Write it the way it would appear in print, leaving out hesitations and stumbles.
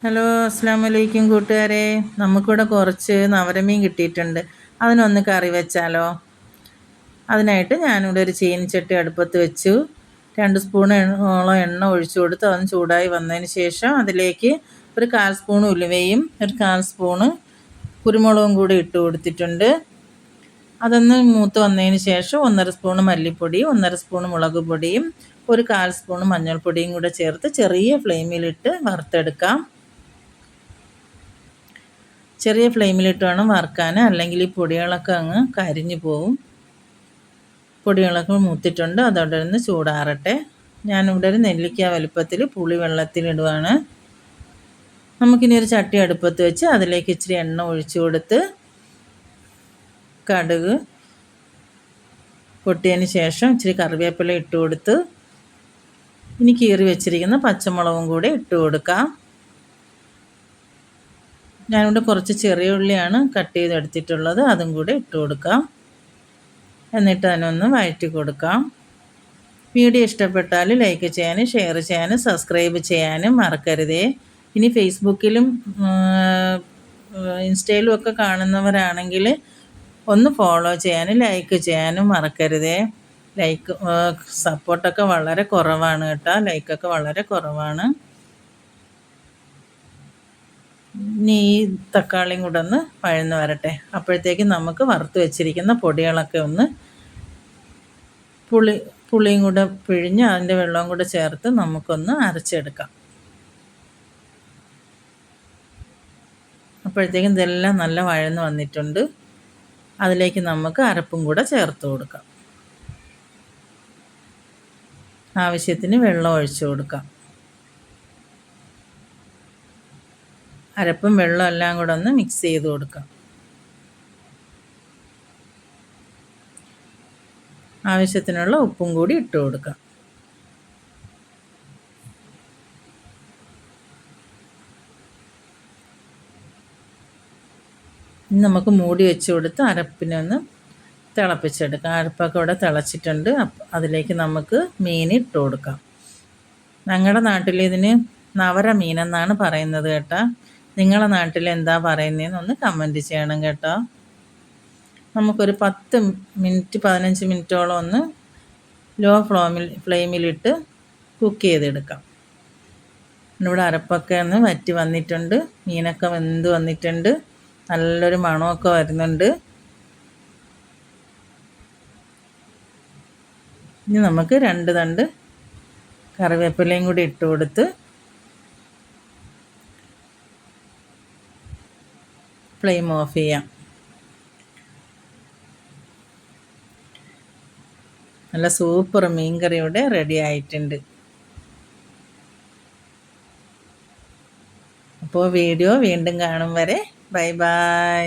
Hello, അസ്സാം വലൈക്കും കൂട്ടുകാരെ. നമുക്കിവിടെ കുറച്ച് നവരമീൻ കിട്ടിയിട്ടുണ്ട്. അതിനൊന്ന് കറി വെച്ചാലോ? അതിനായിട്ട് ഞാനിവിടെ ഒരു ചീനിച്ചട്ടി അടുപ്പത്ത് വെച്ചു. 2 സ്പൂണോളം എണ്ണ ഒഴിച്ചു കൊടുത്ത് അതൊന്ന് ചൂടായി വന്നതിന് ശേഷം അതിലേക്ക് ഒരു 1/4 സ്പൂൺ ഉലുവയും ഒരു 1/4 സ്പൂണ് കുരുമുളകും കൂടി ഇട്ട് കൊടുത്തിട്ടുണ്ട്. അതൊന്ന് മൂത്ത് വന്നതിന് ശേഷം 1/2 സ്പൂണ് മല്ലിപ്പൊടിയും 1/2 സ്പൂണ് മുളക് പൊടിയും ഒരു 1/4 സ്പൂണ് മഞ്ഞൾപ്പൊടിയും കൂടെ ചേർത്ത് ചെറിയ ഫ്ലെയിമിലിട്ട് വറുത്തെടുക്കാം. ചെറിയ ഫ്ലെയിമിലിട്ട് വേണം വറുക്കാൻ, അല്ലെങ്കിൽ ഈ പൊടികളൊക്കെ അങ്ങ് കരിഞ്ഞു പോവും. പൊടികളൊക്കെ മൂത്തിട്ടുണ്ട്, അതോടെ ഒന്ന് ചൂടാറട്ടെ. ഞാനിവിടെ ഒരു നെല്ലിക്ക വലുപ്പത്തിൽ പുളി വെള്ളത്തിലിടുവാണ്. നമുക്കിനി ഒരു ചട്ടി അടുപ്പത്ത് വെച്ച് അതിലേക്ക് ഇച്ചിരി എണ്ണ ഒഴിച്ചു കൊടുത്ത് കടുക് പൊട്ടിയതിന് ശേഷം ഇച്ചിരി കറിവേപ്പില ഇട്ട് കൊടുത്ത് ഇനി കീറി വെച്ചിരിക്കുന്ന പച്ചമുളകും കൂടി ഇട്ട് കൊടുക്കാം. ഞാനിവിടെ കുറച്ച് ചെറിയ ഉള്ളിയാണ് കട്ട് ചെയ്തെടുത്തിട്ടുള്ളത്, അതും കൂടി ഇട്ട് കൊടുക്കാം. എന്നിട്ട് അതിനൊന്ന് വഴറ്റി കൊടുക്കാം. വീഡിയോ ഇഷ്ടപ്പെട്ടാൽ ലൈക്ക് ചെയ്യാനും ഷെയർ ചെയ്യാനും സബ്സ്ക്രൈബ് ചെയ്യാനും മറക്കരുതേ. ഇനി ഫേസ്ബുക്കിലും ഇൻസ്റ്റയിലും ഒക്കെ കാണുന്നവരാണെങ്കിൽ ഒന്ന് ഫോളോ ചെയ്യാനും ലൈക്ക് ചെയ്യാനും മറക്കരുതേ. സപ്പോർട്ടൊക്കെ വളരെ കുറവാണ് കേട്ടോ, ലൈക്കൊക്കെ വളരെ കുറവാണ്. ഇനി ഈ തക്കാളിയും കൂടെ ഒന്ന് വഴന്ന് വരട്ടെ. അപ്പോഴത്തേക്കും നമുക്ക് വറുത്ത് വെച്ചിരിക്കുന്ന പൊടികളൊക്കെ ഒന്ന് പുളിയും കൂടെ പിഴിഞ്ഞ് അതിൻ്റെ വെള്ളവും കൂടെ ചേർത്ത് നമുക്കൊന്ന് അരച്ചെടുക്കാം. അപ്പോഴത്തേക്കും ഇതെല്ലാം നല്ല വഴന്ന് വന്നിട്ടുണ്ട്. അതിലേക്ക് നമുക്ക് അരപ്പും കൂടെ ചേർത്ത് കൊടുക്കാം. ആവശ്യത്തിന് വെള്ളം ഒഴിച്ചു കൊടുക്കാം. അരപ്പും വെള്ളം എല്ലാം കൂടെ ഒന്ന് മിക്സ് ചെയ്ത് കൊടുക്കാം. ആവശ്യത്തിനുള്ള ഉപ്പും കൂടി ഇട്ട് കൊടുക്കാം. ഇനി നമുക്ക് മൂടി വെച്ച് കൊടുത്ത് അരപ്പിനെ ഒന്ന് തിളപ്പിച്ചെടുക്കാം. അരപ്പൊക്കെ ഇവിടെ തിളച്ചിട്ടുണ്ട്. അതിലേക്ക് നമുക്ക് മീൻ ഇട്ട് കൊടുക്കാം. ഞങ്ങളുടെ നാട്ടിൽ ഇതിന് നവര മീനെന്നാണ് പറയുന്നത് കേട്ടോ. നിങ്ങളുടെ നാട്ടിൽ എന്താ പറയുന്നതെന്നൊന്ന് കമൻറ്റ് ചെയ്യണം കേട്ടോ. നമുക്കൊരു 10 മിനിറ്റ് 15 മിനിറ്റോളം ഒന്ന് ലോ ഫ്ലെയിമിലിട്ട് കുക്ക് ചെയ്തെടുക്കാം. ഇവിടെ അരപ്പൊക്കെ ഒന്ന് വറ്റി വന്നിട്ടുണ്ട്. മീനൊക്കെ വെന്ത് വന്നിട്ടുണ്ട്. നല്ലൊരു മണമൊക്കെ വരുന്നുണ്ട്. ഇനി നമുക്ക് 2 തണ്ട് കറിവേപ്പിലയും കൂടി ഇട്ട് കൊടുത്ത് ഫ്ലെയിം ഓഫ് ചെയ്യാം. നല്ല സൂപ്പർ മീൻ കറി ഇവിടെ റെഡി ആയിട്ടുണ്ട്. അപ്പോൾ വീഡിയോ വീണ്ടും കാണും വരെ ബൈ ബൈ.